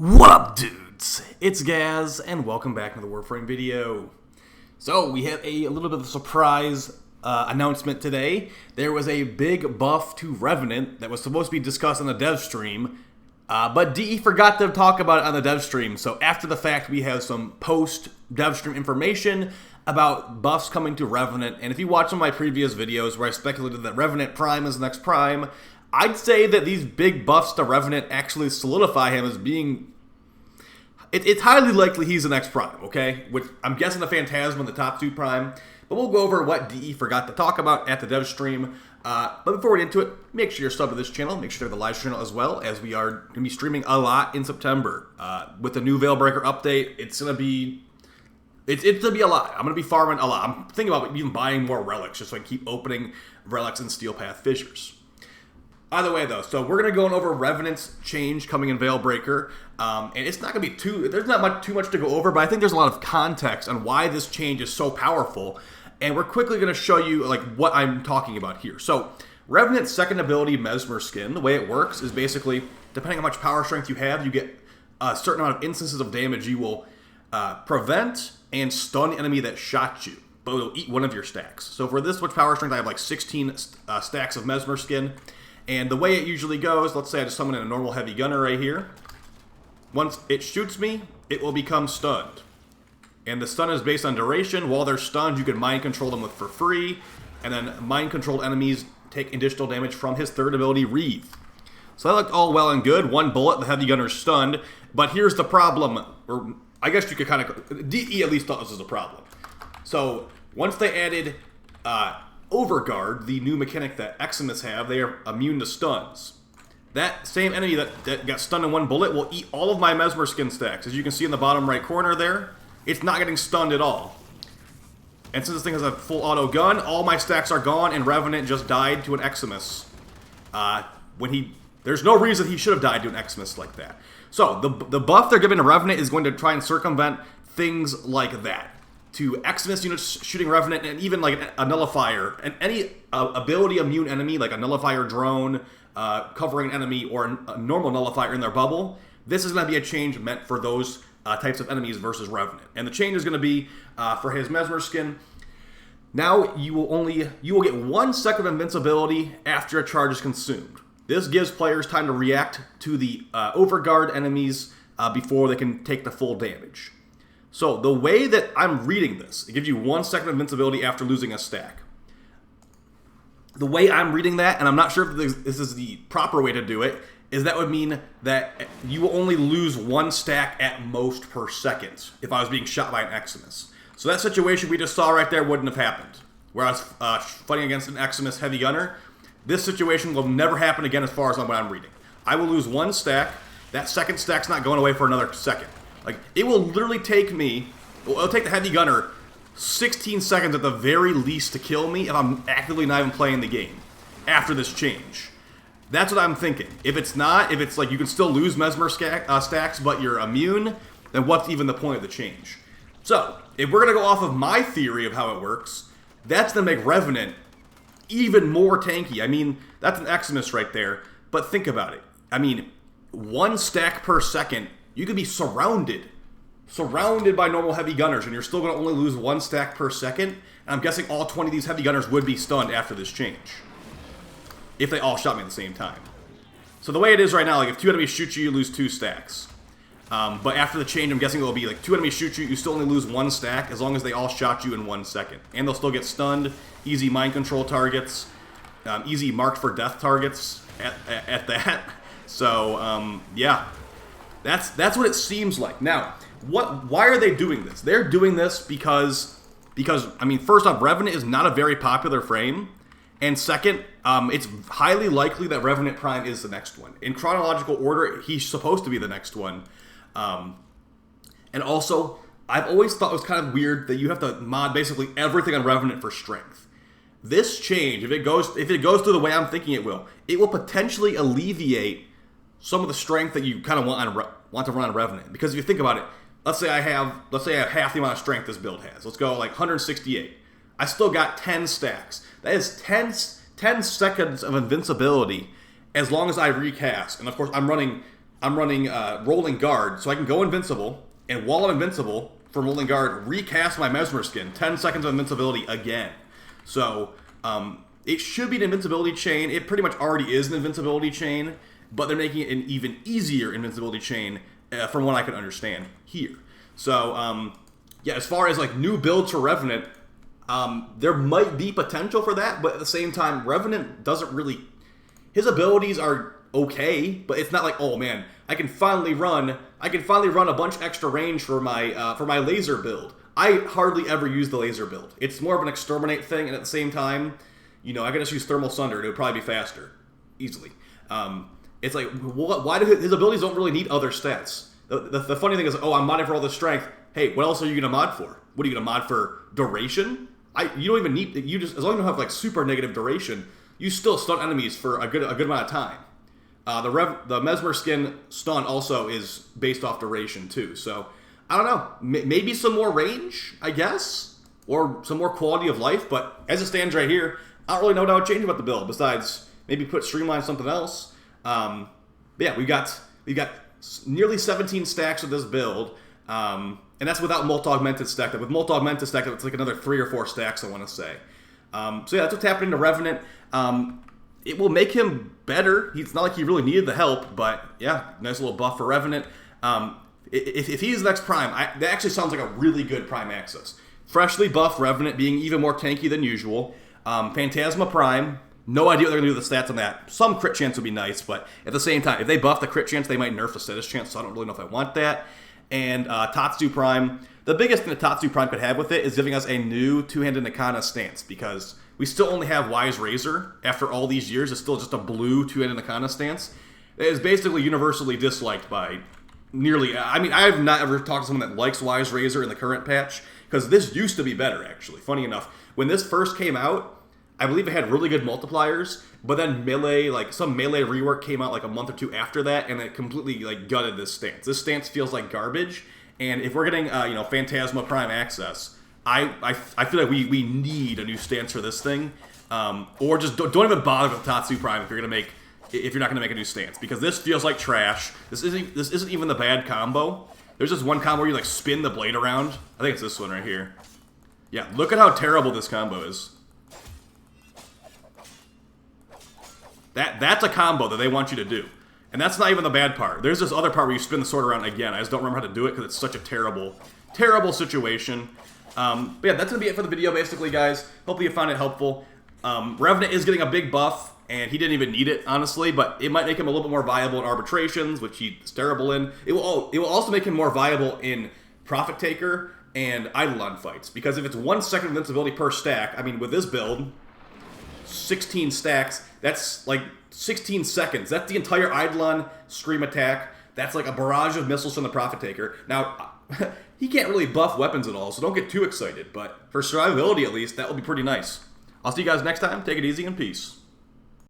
What up, dudes? It's Gaz, and welcome back to the WARFRAME video. So, we have a little bit of a surprise announcement today. There was a big buff to Revenant that was supposed to be discussed on the dev stream, but DE forgot to talk about it on the dev stream, so after the fact we have some post-dev stream information about buffs coming to Revenant, and if you watch some of my previous videos where I speculated that Revenant Prime is the next Prime, I'd say that these big buffs to Revenant actually solidify him as being... It's highly likely he's the next Prime, okay? Which I'm guessing the Phantasma, the top 2 Prime. But we'll go over what DE forgot to talk about at the dev stream. But before we get into it, make sure you're subbed to this channel. Make sure you're the live channel as well, as we are going to be streaming a lot in September. With the new Veilbreaker update, it's going to be... It's going to be a lot. I'm going to be farming a lot. I'm thinking about even buying more relics, just so I can keep opening relics and Steel Path fissures. Either way, though, so we're going to go over Revenant's change coming in Veilbreaker, and it's not going to be there's not too much to go over, but I think there's a lot of context on why this change is so powerful, and we're quickly going to show you like what I'm talking about here. So, Revenant's second ability, Mesmer skin, the way it works is basically, depending on how much power strength you have, you get a certain amount of instances of damage you will prevent and stun the enemy that shot you, but it'll eat one of your stacks. So for this much power strength, I have like 16 stacks of Mesmer skin. And the way it usually goes, let's say I just summon in a normal heavy gunner right here. Once it shoots me, it will become stunned. And the stun is based on duration. While they're stunned, you can mind control them for free. And then mind controlled enemies take additional damage from his third ability, Reeve. So that looked all well and good. One bullet, the heavy gunner's stunned. But here's the problem. Or I guess you could kind of... DE at least thought this was a problem. So once they added... Overguard, the new mechanic that Eximus have, they are immune to stuns. That same enemy that got stunned in one bullet will eat all of my Mesmer skin stacks. As you can see in the bottom right corner there, it's not getting stunned at all. And since this thing has a full auto gun, all my stacks are gone, and Revenant just died to an Eximus. There's no reason he should have died to an Eximus like that. So, the buff they're giving to Revenant is going to try and circumvent things like that. To Eximus units shooting Revenant, and even like a nullifier, and any ability immune enemy, like a nullifier drone, covering an enemy, or a normal nullifier in their bubble, this is going to be a change meant for those types of enemies versus Revenant. And the change is going to be, for his Mesmer skin, now you will get 1 second of invincibility after a charge is consumed. This gives players time to react to the overguard enemies before they can take the full damage. So, the way that I'm reading this, it gives you 1 second of invincibility after losing a stack. The way I'm reading that, and I'm not sure if this is the proper way to do it, is that would mean that you will only lose 1 stack at most per second if I was being shot by an Eximus. So that situation we just saw right there wouldn't have happened. Where I was fighting against an Eximus heavy gunner, this situation will never happen again as far as what I'm reading. I will lose 1 stack, that second stack's not going away for another second. Like, it will literally take me, it'll take the heavy gunner 16 seconds at the very least to kill me if I'm actively not even playing the game after this change. That's what I'm thinking. If it's not, if it's like you can still lose Mesmer stacks, but you're immune, then what's even the point of the change? So, if we're going to go off of my theory of how it works, that's going to make Revenant even more tanky. I mean, that's an Eximus right there, but think about it. I mean, 1 stack per second, you could be surrounded by normal heavy gunners, and you're still going to only lose 1 stack per second. And I'm guessing all 20 of these heavy gunners would be stunned after this change, if they all shot me at the same time. So the way it is right now, like if 2 enemies shoot you, you lose 2 stacks. But after the change, I'm guessing it will be like 2 enemies shoot you, you still only lose 1 stack as long as they all shot you in 1 second. And they'll still get stunned, easy mind control targets, easy marked for death targets at that. So, yeah. That's what it seems like. Now, why are they doing this? They're doing this because I mean, first off, Revenant is not a very popular frame, and second, it's highly likely that Revenant Prime is the next one. In chronological order, he's supposed to be the next one. And also, I've always thought it was kind of weird that you have to mod basically everything on Revenant for strength. This change, if it goes through the way I'm thinking it will potentially alleviate some of the strength that you kind of want to run on Revenant. Because if you think about it, let's say I have half the amount of strength this build has. Let's go like 168. I still got 10 stacks. That is 10 seconds of invincibility as long as I recast. And of course, I'm running I'm running Rolling Guard, so I can go invincible, and while I'm invincible from Rolling Guard, recast my Mesmer skin, 10 seconds of invincibility again. So it should be an invincibility chain. It pretty much already is an invincibility chain, but they're making it an even easier invincibility chain from what I can understand here. So yeah, as far as like new builds for Revenant, there might be potential for that, but at the same time, Revenant doesn't really... His abilities are okay, but it's not like, oh man, I can finally run a bunch extra range for my laser build. I hardly ever use the laser build. It's more of an exterminate thing, and at the same time, you know, I can just use Thermal Sunder, and it would probably be faster, easily. It's like, why do his abilities don't really need other stats? The funny thing is, oh, I'm modding for all this strength. Hey, what else are you gonna mod for? What are you gonna mod for? Duration? You don't even need, you just, as long as you don't have like super negative duration, you still stun enemies for a good amount of time. The Mesmer skin stun also is based off duration too, so I don't know. Maybe some more range, I guess, or some more quality of life. But as it stands right here, I don't really know what I would change about the build besides maybe put Streamline something else. But yeah, we got nearly 17 stacks with this build, and that's without Multi-Augmented stacked up. With Multi-Augmented stacked up, it's like another 3 or 4 stacks, I want to say. So yeah, that's what's happening to Revenant. It will make him better. It's not like he really needed the help, but yeah, nice little buff for Revenant. If he's the next Prime, that actually sounds like a really good Prime access. Freshly buffed Revenant being even more tanky than usual. Phantasma Prime, no idea what they're going to do with the stats on that. Some crit chance would be nice, but at the same time, if they buff the crit chance, they might nerf the status chance, so I don't really know if I want that. And Tatsu Prime, the biggest thing that Tatsu Prime could have with it is giving us a new two-handed Nakana stance, because we still only have Wise Razor after all these years. It's still just a blue two-handed Nakana stance. It is basically universally disliked by nearly... I mean, I have not ever talked to someone that likes Wise Razor in the current patch, because this used to be better, actually. Funny enough, when this first came out, I believe it had really good multipliers, but then Melee, like, some Melee rework came out like a month or two after that, and it completely, like, gutted this stance. This stance feels like garbage, and if we're getting, you know, Phantasma Prime access, I feel like we need a new stance for this thing, or just don't even bother with Tatsu Prime if you're not gonna make a new stance, because this feels like trash. This isn't even the bad combo. There's just one combo where you like spin the blade around. I think it's this one right here. Yeah, look at how terrible this combo is. That's a combo that they want you to do, and that's not even the bad part. There's this other part where you spin the sword around again. I just don't remember how to do it because it's such a terrible situation. But yeah, that's going to be it for the video, basically, guys. Hopefully you found it helpful. Revenant is getting a big buff, and he didn't even need it, honestly, but it might make him a little bit more viable in arbitrations, which he's terrible in. It will also make him more viable in Profit Taker and Eidolon fights, because if it's 1 second invincibility per stack, I mean, with this build, 16 stacks, that's like 16 seconds. That's the entire Eidolon Scream attack. That's like a barrage of missiles from the Profit Taker. Now, he can't really buff weapons at all, so don't get too excited, but for survivability at least, that will be pretty nice. I'll see you guys next time. Take it easy and peace.